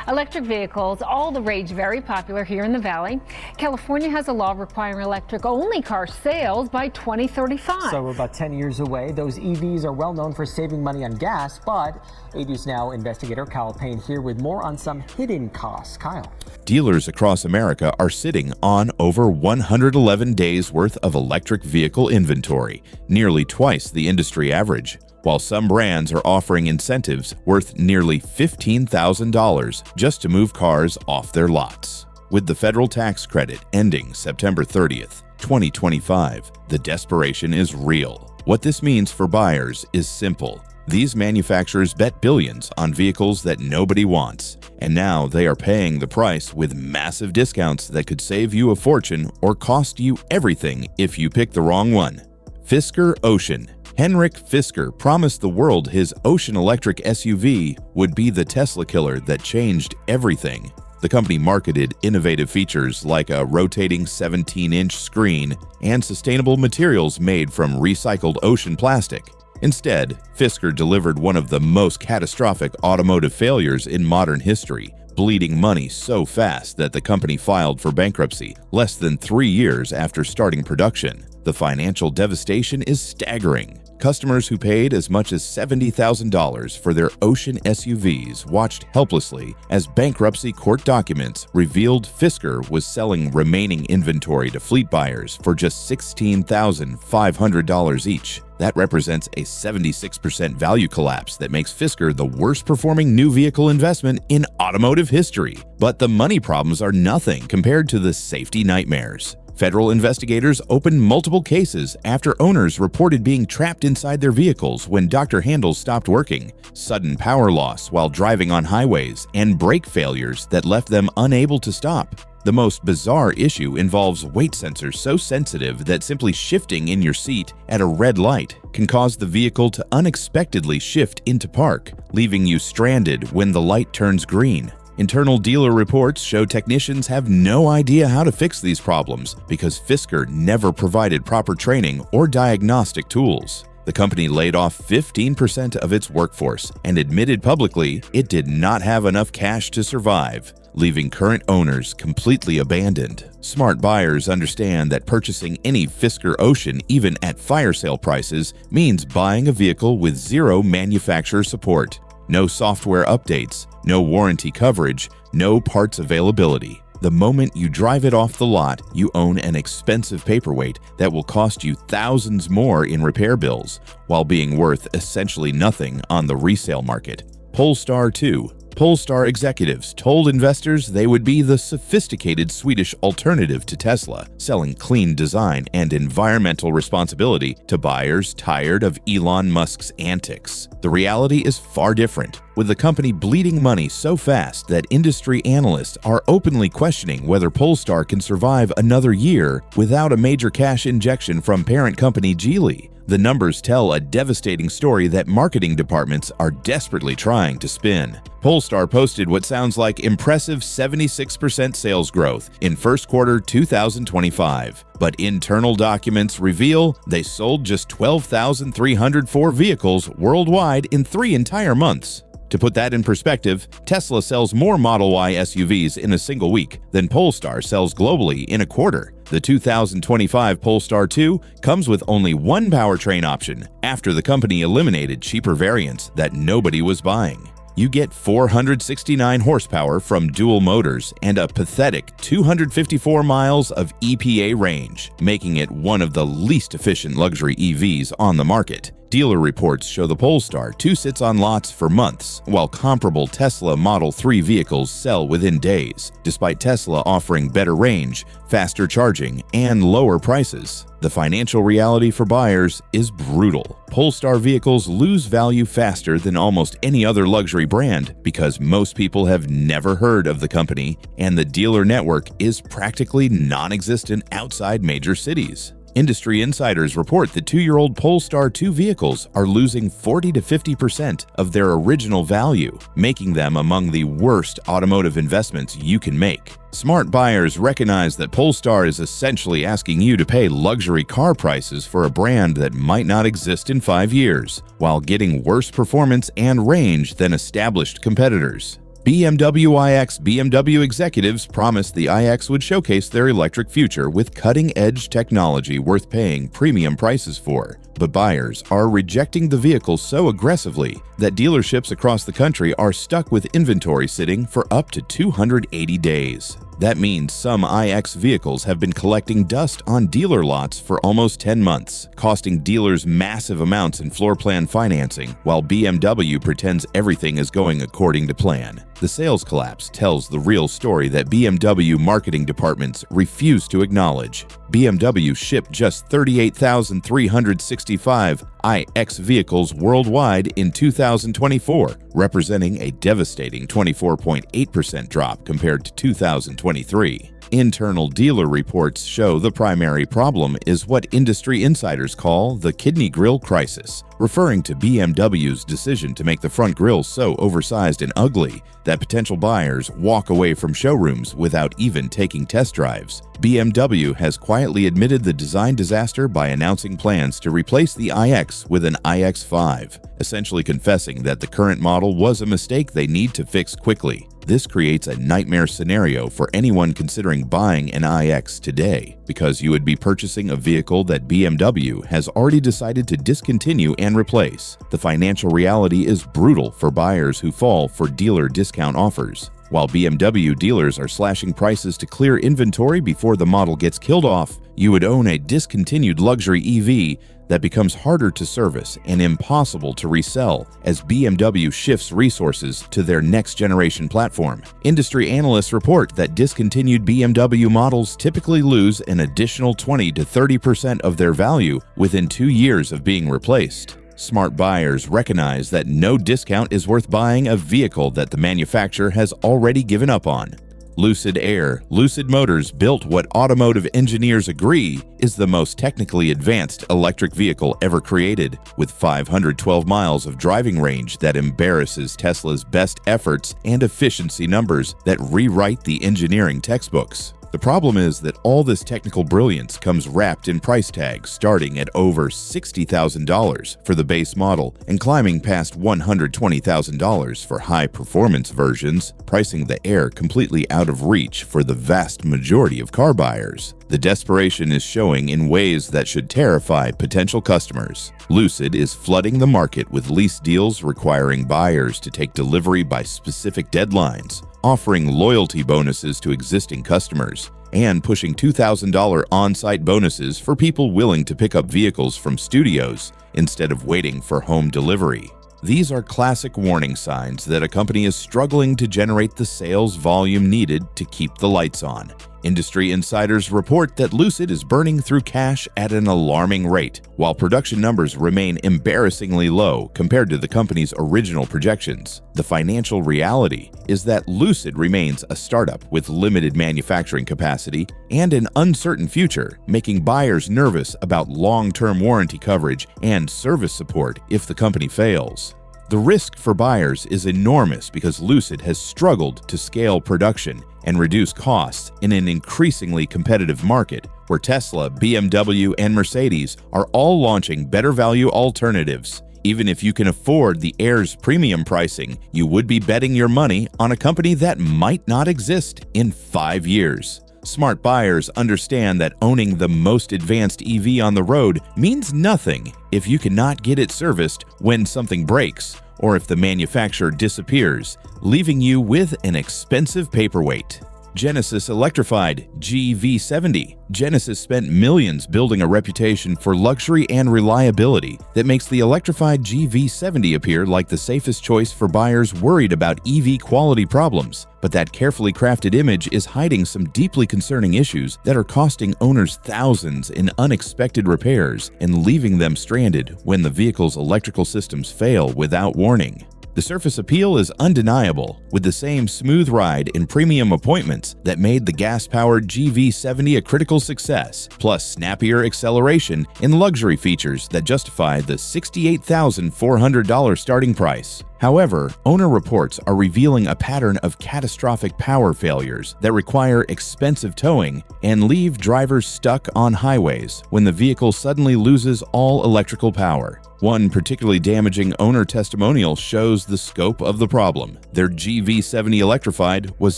Electric vehicles, all the rage, very popular here in the Valley. California has a law requiring electric-only car sales by 2035. So we're about 10 years away. Those EVs are well known for saving money on gas, but 8 News Now investigator Kyle Payne here with more on some hidden costs. Kyle. Dealers across America are sitting on over 111 days worth of electric vehicle inventory, nearly twice the industry average, while some brands are offering incentives worth nearly $15,000 just to move cars off their lots. With the federal tax credit ending September 30th, 2025, the desperation is real. What this means for buyers is simple. These manufacturers bet billions on vehicles that nobody wants, and now they are paying the price with massive discounts that could save you a fortune or cost you everything if you pick the wrong one. Fisker Ocean. Henrik Fisker promised the world his Ocean electric SUV would be the Tesla killer that changed everything. The company marketed innovative features like a rotating 17-inch screen and sustainable materials made from recycled ocean plastic. Instead, Fisker delivered one of the most catastrophic automotive failures in modern history, bleeding money so fast that the company filed for bankruptcy less than 3 years after starting production. The financial devastation is staggering. Customers who paid as much as $70,000 for their Ocean SUVs watched helplessly as bankruptcy court documents revealed Fisker was selling remaining inventory to fleet buyers for just $16,500 each. That represents a 76% value collapse that makes Fisker the worst-performing new vehicle investment in automotive history. But the money problems are nothing compared to the safety nightmares. Federal investigators opened multiple cases after owners reported being trapped inside their vehicles when Dr. handles stopped working, sudden power loss while driving on highways, and brake failures that left them unable to stop. The most bizarre issue involves weight sensors so sensitive that simply shifting in your seat at a red light can cause the vehicle to unexpectedly shift into park, leaving you stranded when the light turns green. Internal dealer reports show technicians have no idea how to fix these problems because Fisker never provided proper training or diagnostic tools. The company laid off 15% of its workforce and admitted publicly it did not have enough cash to survive, leaving current owners completely abandoned. Smart buyers understand that purchasing any Fisker Ocean, even at fire sale prices, means buying a vehicle with zero manufacturer support. No software updates, no warranty coverage, no parts availability. The moment you drive it off the lot, you own an expensive paperweight that will cost you thousands more in repair bills, while being worth essentially nothing on the resale market. Polestar 2. Polestar executives told investors they would be the sophisticated Swedish alternative to Tesla, selling clean design and environmental responsibility to buyers tired of Elon Musk's antics. The reality is far different, with the company bleeding money so fast that industry analysts are openly questioning whether Polestar can survive another year without a major cash injection from parent company Geely. The numbers tell a devastating story that marketing departments are desperately trying to spin. Polestar posted what sounds like impressive 76% sales growth in first quarter 2025, but internal documents reveal they sold just 12,304 vehicles worldwide in 3 entire months. To put that in perspective, Tesla sells more Model Y SUVs in a single week than Polestar sells globally in a quarter. The 2025 Polestar 2 comes with only one powertrain option after the company eliminated cheaper variants that nobody was buying. You get 469 horsepower from Dual Motors and a pathetic 254 miles of EPA range, making it one of the least efficient luxury EVs on the market. Dealer reports show the Polestar 2 sits on lots for months, while comparable Tesla Model 3 vehicles sell within days, despite Tesla offering better range, faster charging, and lower prices. The financial reality for buyers is brutal. Polestar vehicles lose value faster than almost any other luxury brand because most people have never heard of the company, and the dealer network is practically non-existent outside major cities. Industry insiders report that 2-year-old Polestar 2 vehicles are losing 40 to 50% of their original value, making them among the worst automotive investments you can make. Smart buyers recognize that Polestar is essentially asking you to pay luxury car prices for a brand that might not exist in 5 years, while getting worse performance and range than established competitors. BMW iX BMW executives promised the iX would showcase their electric future with cutting-edge technology worth paying premium prices for. But buyers are rejecting the vehicle so aggressively that dealerships across the country are stuck with inventory sitting for up to 280 days. That means some iX vehicles have been collecting dust on dealer lots for almost 10 months, costing dealers massive amounts in floor plan financing, while BMW pretends everything is going according to plan. The sales collapse tells the real story that BMW marketing departments refuse to acknowledge. BMW shipped just 38,365 iX vehicles worldwide in 2024, representing a devastating 24.8% drop compared to 2023. Internal dealer reports show the primary problem is what industry insiders call the kidney grill crisis, referring to BMW's decision to make the front grille so oversized and ugly that potential buyers walk away from showrooms without even taking test drives. BMW has quietly admitted the design disaster by announcing plans to replace the iX with an iX5, essentially confessing that the current model was a mistake they need to fix quickly. This creates a nightmare scenario for anyone considering buying an iX today, because you would be purchasing a vehicle that BMW has already decided to discontinue and replace. The financial reality is brutal for buyers who fall for dealer discount offers. While BMW dealers are slashing prices to clear inventory before the model gets killed off, you would own a discontinued luxury EV that becomes harder to service and impossible to resell as BMW shifts resources to their next-generation platform. Industry analysts report that discontinued BMW models typically lose an additional 20 to 30% of their value within 2 years of being replaced. Smart buyers recognize that no discount is worth buying a vehicle that the manufacturer has already given up on. Lucid Air, Lucid Motors built what automotive engineers agree is the most technically advanced electric vehicle ever created, with 512 miles of driving range that embarrasses Tesla's best efforts and efficiency numbers that rewrite the engineering textbooks. The problem is that all this technical brilliance comes wrapped in price tags starting at over $60,000 for the base model and climbing past $120,000 for high-performance versions, pricing the Air completely out of reach for the vast majority of car buyers. The desperation is showing in ways that should terrify potential customers. Lucid is flooding the market with lease deals requiring buyers to take delivery by specific deadlines, offering loyalty bonuses to existing customers, and pushing $2,000 on-site bonuses for people willing to pick up vehicles from studios instead of waiting for home delivery. These are classic warning signs that a company is struggling to generate the sales volume needed to keep the lights on. Industry insiders report that Lucid is burning through cash at an alarming rate, while production numbers remain embarrassingly low compared to the company's original projections. The financial reality is that Lucid remains a startup with limited manufacturing capacity and an uncertain future, making buyers nervous about long-term warranty coverage and service support if the company fails. The risk for buyers is enormous because Lucid has struggled to scale production and reduce costs in an increasingly competitive market where Tesla, BMW, and Mercedes are all launching better value alternatives. Even if you can afford the Air's premium pricing, you would be betting your money on a company that might not exist in 5 years. Smart buyers understand that owning the most advanced EV on the road means nothing if you cannot get it serviced when something breaks or if the manufacturer disappears, leaving you with an expensive paperweight. Genesis electrified GV70. Genesis spent millions building a reputation for luxury and reliability that makes the electrified GV70 appear like the safest choice for buyers worried about EV quality problems. But that carefully crafted image is hiding some deeply concerning issues that are costing owners thousands in unexpected repairs and leaving them stranded when the vehicle's electrical systems fail without warning. The surface appeal is undeniable, with the same smooth ride and premium appointments that made the gas-powered GV70 a critical success, plus snappier acceleration and luxury features that justify the $68,400 starting price. However, owner reports are revealing a pattern of catastrophic power failures that require expensive towing and leave drivers stuck on highways when the vehicle suddenly loses all electrical power. One particularly damaging owner testimonial shows the scope of the problem. Their GV70 electrified was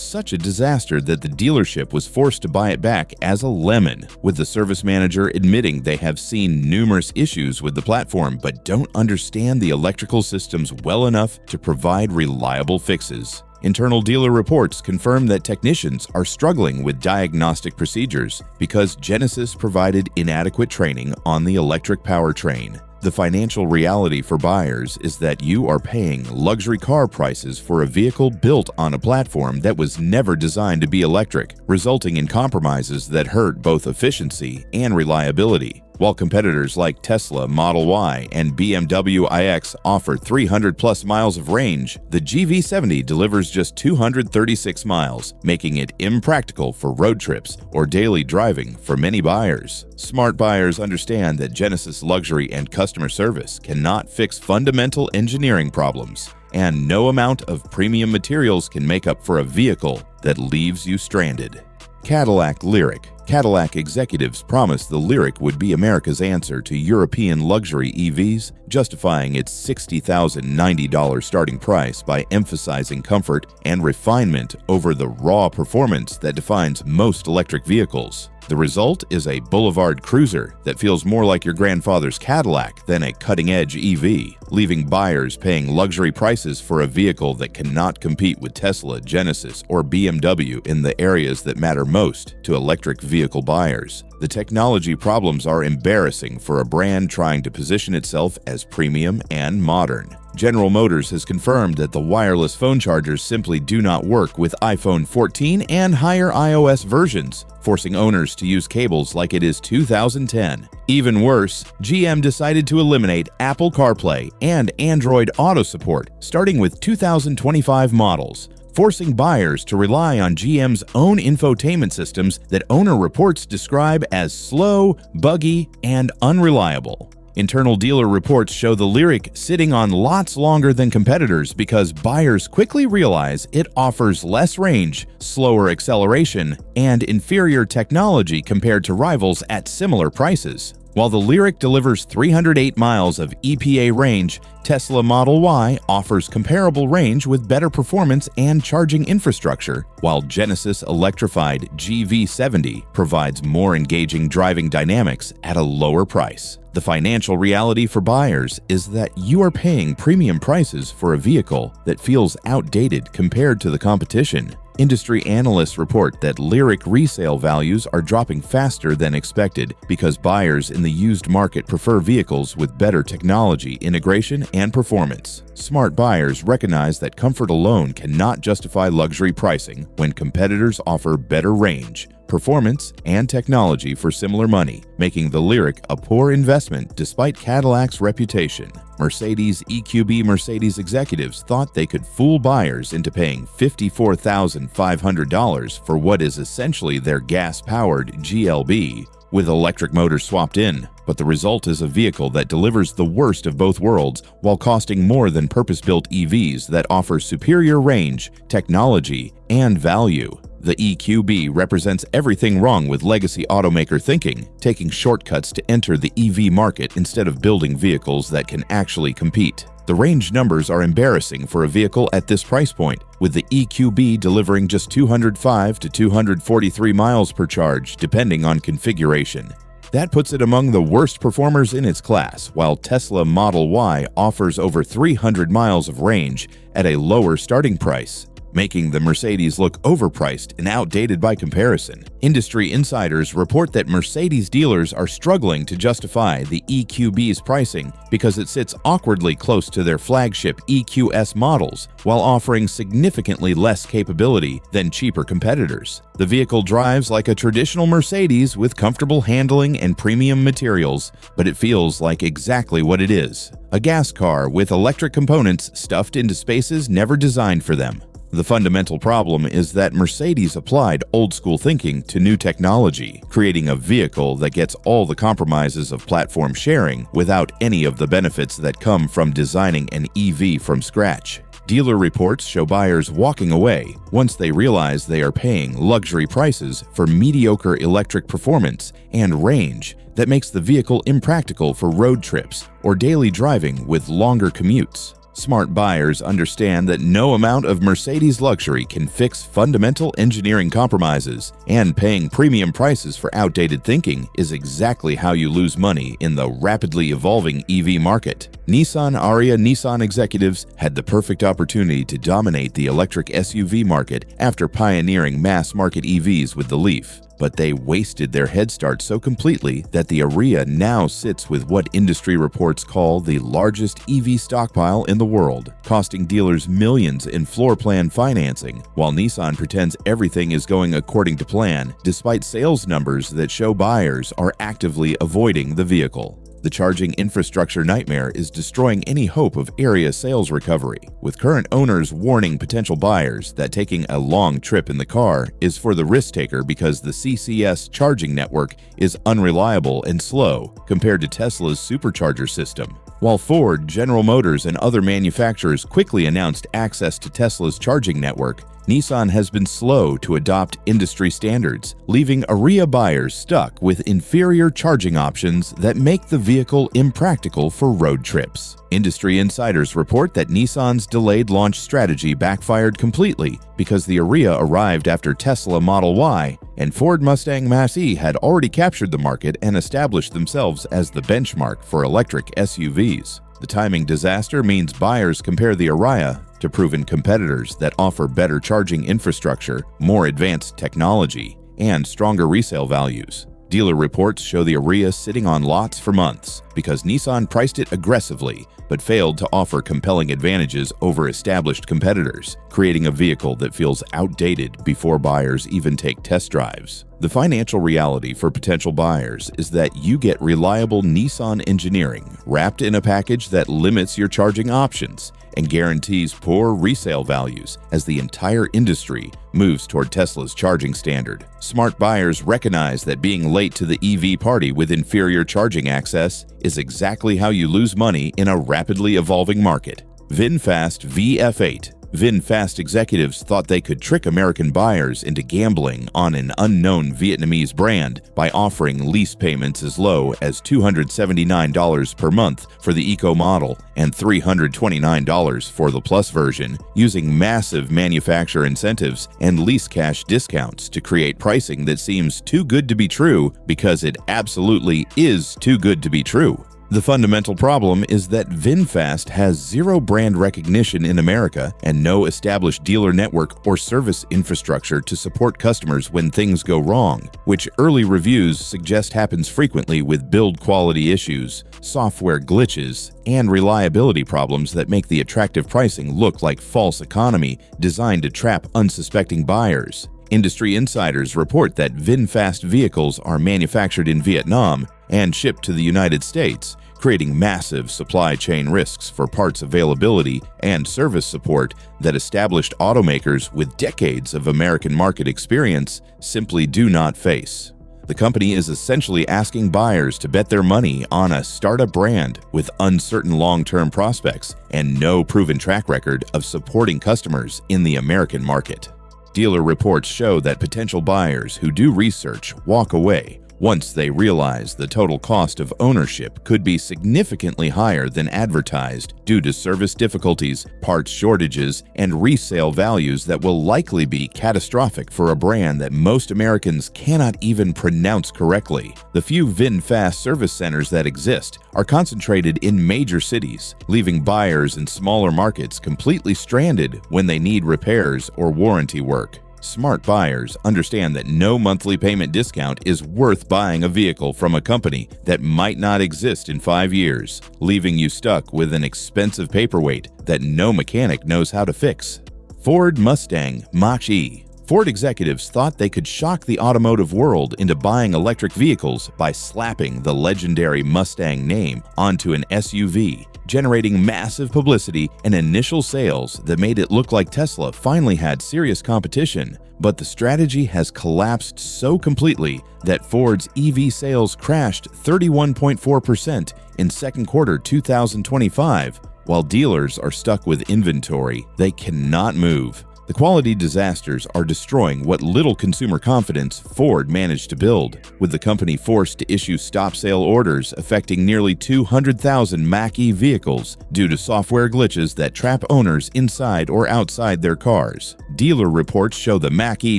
such a disaster that the dealership was forced to buy it back as a lemon, with the service manager admitting they have seen numerous issues with the platform but don't understand the electrical systems well enough to provide reliable fixes. Internal dealer reports confirm that technicians are struggling with diagnostic procedures because Genesis provided inadequate training on the electric powertrain. The financial reality for buyers is that you are paying luxury car prices for a vehicle built on a platform that was never designed to be electric, resulting in compromises that hurt both efficiency and reliability. While competitors like Tesla Model Y and BMW iX offer 300-plus miles of range, the GV70 delivers just 236 miles, making it impractical for road trips or daily driving for many buyers. Smart buyers understand that Genesis luxury and customer service cannot fix fundamental engineering problems, and no amount of premium materials can make up for a vehicle that leaves you stranded. Cadillac Lyriq. Cadillac executives promised the Lyriq would be America's answer to European luxury EVs, justifying its $60,090 starting price by emphasizing comfort and refinement over the raw performance that defines most electric vehicles. The result is a boulevard cruiser that feels more like your grandfather's Cadillac than a cutting-edge EV, leaving buyers paying luxury prices for a vehicle that cannot compete with Tesla, Genesis, or BMW in the areas that matter most to electric vehicle buyers. The technology problems are embarrassing for a brand trying to position itself as premium and modern. General Motors has confirmed that the wireless phone chargers simply do not work with iPhone 14 and higher iOS versions, forcing owners to use cables like it is 2010. Even worse, GM decided to eliminate Apple CarPlay and Android Auto support starting with 2025 models, forcing buyers to rely on GM's own infotainment systems that owner reports describe as slow, buggy, and unreliable. Internal dealer reports show the Lyriq sitting on lots longer than competitors because buyers quickly realize it offers less range, slower acceleration, and inferior technology compared to rivals at similar prices. While the Lyriq delivers 308 miles of EPA range, Tesla Model Y offers comparable range with better performance and charging infrastructure, while Genesis electrified GV70 provides more engaging driving dynamics at a lower price. The financial reality for buyers is that you are paying premium prices for a vehicle that feels outdated compared to the competition. Industry analysts report that Lyriq resale values are dropping faster than expected because buyers in the used market prefer vehicles with better technology, integration, and performance. Smart buyers recognize that comfort alone cannot justify luxury pricing when competitors offer better range, performance, and technology for similar money, making the Lyriq a poor investment despite Cadillac's reputation. Mercedes EQB Mercedes executives thought they could fool buyers into paying $54,500 for what is essentially their gas-powered GLB, with electric motors swapped in, but the result is a vehicle that delivers the worst of both worlds while costing more than purpose-built EVs that offer superior range, technology, and value. The EQB represents everything wrong with legacy automaker thinking, taking shortcuts to enter the EV market instead of building vehicles that can actually compete. The range numbers are embarrassing for a vehicle at this price point, with the EQB delivering just 205 to 243 miles per charge, depending on configuration. That puts it among the worst performers in its class, while Tesla Model Y offers over 300 miles of range at a lower starting price, making the Mercedes look overpriced and outdated by comparison. Industry insiders report that Mercedes dealers are struggling to justify the EQB's pricing because it sits awkwardly close to their flagship EQS models while offering significantly less capability than cheaper competitors. The vehicle drives like a traditional Mercedes with comfortable handling and premium materials, but it feels like exactly what it is: a gas car with electric components stuffed into spaces never designed for them. The fundamental problem is that Mercedes applied old-school thinking to new technology, creating a vehicle that gets all the compromises of platform sharing without any of the benefits that come from designing an EV from scratch. Dealer reports show buyers walking away once they realize they are paying luxury prices for mediocre electric performance and range that makes the vehicle impractical for road trips or daily driving with longer commutes. Smart buyers understand that no amount of Mercedes luxury can fix fundamental engineering compromises, and paying premium prices for outdated thinking is exactly how you lose money in the rapidly evolving EV market. Nissan Ariya Nissan executives had the perfect opportunity to dominate the electric SUV market after pioneering mass-market EVs with the Leaf. But they wasted their head start so completely that the Ariya now sits with what industry reports call the largest EV stockpile in the world, costing dealers millions in floor plan financing, while Nissan pretends everything is going according to plan, despite sales numbers that show buyers are actively avoiding the vehicle. The charging infrastructure nightmare is destroying any hope of Ariya sales recovery, with current owners warning potential buyers that taking a long trip in the car is for the risk taker because the CCS charging network is unreliable and slow compared to Tesla's supercharger system. While Ford, General Motors, and other manufacturers quickly announced access to Tesla's charging network, Nissan has been slow to adopt industry standards, leaving Ariya buyers stuck with inferior charging options that make the vehicle impractical for road trips. Industry insiders report that Nissan's delayed launch strategy backfired completely because the Ariya arrived after Tesla Model Y, and Ford Mustang Mach-E had already captured the market and established themselves as the benchmark for electric SUVs. The timing disaster means buyers compare the Ariya to proven competitors that offer better charging infrastructure, more advanced technology, and stronger resale values. Dealer reports show the Ariya sitting on lots for months because Nissan priced it aggressively but failed to offer compelling advantages over established competitors, creating a vehicle that feels outdated before buyers even take test drives. The financial reality for potential buyers is that you get reliable Nissan engineering wrapped in a package that limits your charging options and guarantees poor resale values as the entire industry moves toward Tesla's charging standard. Smart buyers recognize that being late to the EV party with inferior charging access is exactly how you lose money in a rapidly evolving market. VinFast VF8. VinFast executives thought they could trick American buyers into gambling on an unknown Vietnamese brand by offering lease payments as low as $279 per month for the Eco model and $329 for the Plus version, using massive manufacturer incentives and lease cash discounts to create pricing that seems too good to be true because it absolutely is too good to be true. The fundamental problem is that VinFast has zero brand recognition in America and no established dealer network or service infrastructure to support customers when things go wrong, which early reviews suggest happens frequently with build quality issues, software glitches, and reliability problems that make the attractive pricing look like false economy designed to trap unsuspecting buyers. Industry insiders report that VinFast vehicles are manufactured in Vietnam and shipped to the United States, creating massive supply chain risks for parts availability and service support that established automakers with decades of American market experience simply do not face. The company is essentially asking buyers to bet their money on a startup brand with uncertain long-term prospects and no proven track record of supporting customers in the American market. Dealer reports show that potential buyers who do research walk away once they realize the total cost of ownership could be significantly higher than advertised due to service difficulties, parts shortages, and resale values that will likely be catastrophic for a brand that most Americans cannot even pronounce correctly. The few VinFast service centers that exist are concentrated in major cities, leaving buyers in smaller markets completely stranded when they need repairs or warranty work. Smart buyers understand that no monthly payment discount is worth buying a vehicle from a company that might not exist in 5 years, leaving you stuck with an expensive paperweight that no mechanic knows how to fix. Ford Mustang Mach-E. Ford executives thought they could shock the automotive world into buying electric vehicles by slapping the legendary Mustang name onto an SUV, generating massive publicity and initial sales that made it look like Tesla finally had serious competition. But the strategy has collapsed so completely that Ford's EV sales crashed 31.4% in second quarter 2025, while dealers are stuck with inventory they cannot move. The quality disasters are destroying what little consumer confidence Ford managed to build, with the company forced to issue stop sale orders affecting nearly 200,000 Mach-E vehicles due to software glitches that trap owners inside or outside their cars. Dealer reports show the Mach-E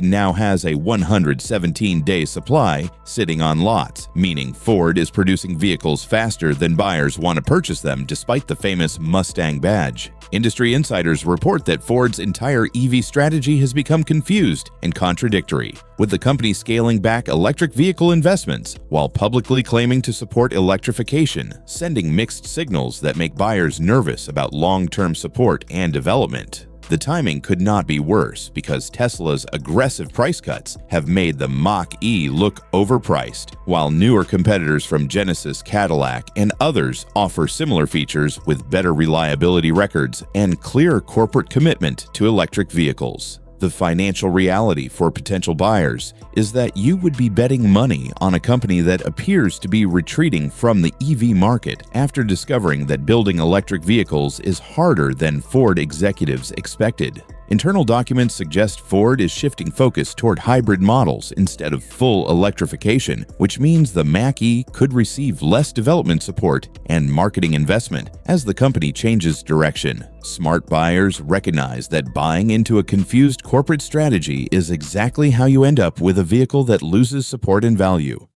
now has a 117-day supply sitting on lots, meaning Ford is producing vehicles faster than buyers want to purchase them despite the famous Mustang badge. Industry insiders report that Ford's entire EV strategy has become confused and contradictory, with the company scaling back electric vehicle investments while publicly claiming to support electrification, sending mixed signals that make buyers nervous about long-term support and development. The timing could not be worse because Tesla's aggressive price cuts have made the Mach-E look overpriced, while newer competitors from Genesis, Cadillac, and others offer similar features with better reliability records and clear corporate commitment to electric vehicles. The financial reality for potential buyers is that you would be betting money on a company that appears to be retreating from the EV market after discovering that building electric vehicles is harder than Ford executives expected. Internal documents suggest Ford is shifting focus toward hybrid models instead of full electrification, which means the Mach-E could receive less development support and marketing investment as the company changes direction. Smart buyers recognize that buying into a confused corporate strategy is exactly how you end up with a vehicle that loses support and value.